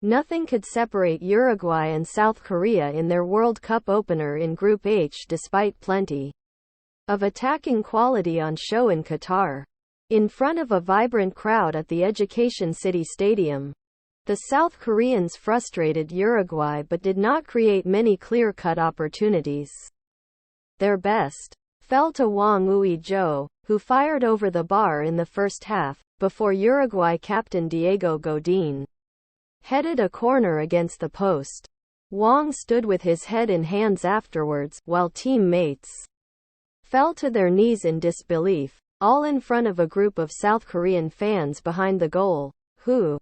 Nothing could separate Uruguay and South Korea in their World Cup opener in Group H despite plenty of attacking quality on show in Qatar. In front of a vibrant crowd at the Education City Stadium, the South Koreans frustrated Uruguay but did not create many clear-cut opportunities. Their best fell to Wang Ui-jo, who fired over the bar in the first half, before Uruguay captain Diego Godin headed a corner against the post. Wang stood with his head in hands afterwards, while teammates fell to their knees in disbelief, all in front of a group of South Korean fans behind the goal, who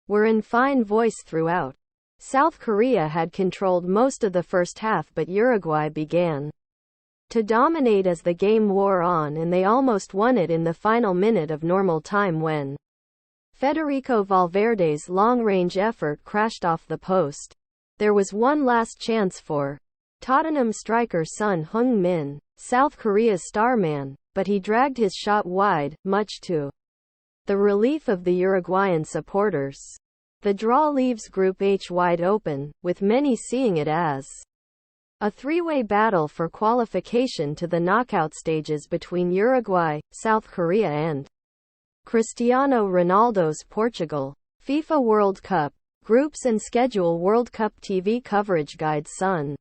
were in fine voice throughout. South Korea had controlled most of the first half, but Uruguay began to dominate as the game wore on, and they almost won it in the final minute of normal time when Federico Valverde's long-range effort crashed off the post. There was one last chance for Tottenham striker Son Heung-min, South Korea's starman, but he dragged his shot wide, much to the relief of the Uruguayan supporters. The draw leaves Group H wide open, with many seeing it as a three-way battle for qualification to the knockout stages between Uruguay, South Korea and Cristiano Ronaldo's Portugal. FIFA World Cup Groups and Schedule. World Cup TV coverage guide. Son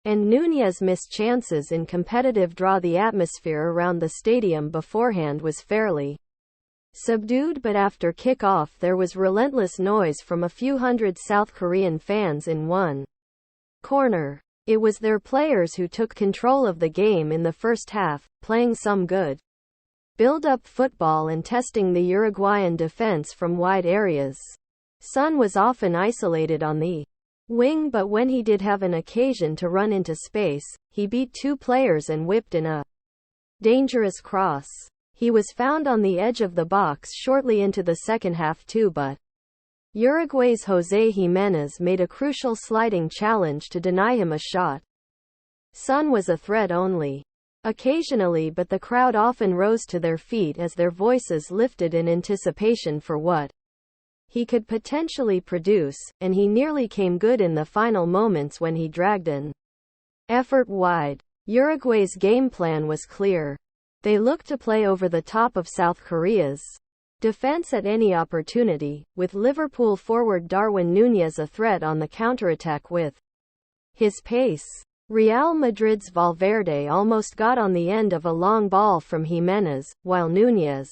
and Nunez missed chances in competitive draw. The atmosphere around the stadium beforehand was fairly subdued, but after kick-off there was relentless noise from a few hundred South Korean fans in one corner. It was their players who took control of the game in the first half, playing some good build-up football and testing the Uruguayan defense from wide areas. Son was often isolated on the wing, but when he did have an occasion to run into space, he beat two players and whipped in a dangerous cross. He was found on the edge of the box shortly into the second half too, but Uruguay's José Jiménez made a crucial sliding challenge to deny him a shot. Son was a threat only occasionally, but the crowd often rose to their feet as their voices lifted in anticipation for what he could potentially produce, and he nearly came good in the final moments when he dragged an effort wide. Uruguay's game plan was clear. They looked to play over the top of South Korea's defense at any opportunity, with Liverpool forward Darwin Núñez a threat on the counterattack with his pace. Real Madrid's Valverde almost got on the end of a long ball from Jiménez, while Núñez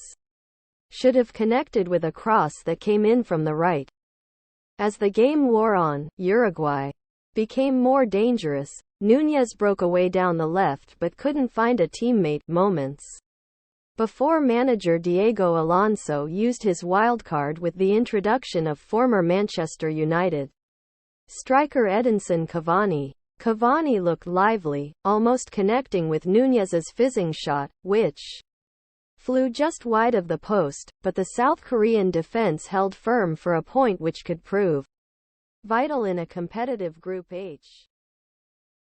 should have connected with a cross that came in from the right. As the game wore on, Uruguay became more dangerous. Núñez broke away down the left but couldn't find a teammate moments before manager Diego Alonso used his wildcard with the introduction of former Manchester United striker Edinson Cavani. Cavani looked lively, almost connecting with Núñez's fizzing shot, which flew just wide of the post, but the South Korean defense held firm for a point which could prove vital in a competitive Group H.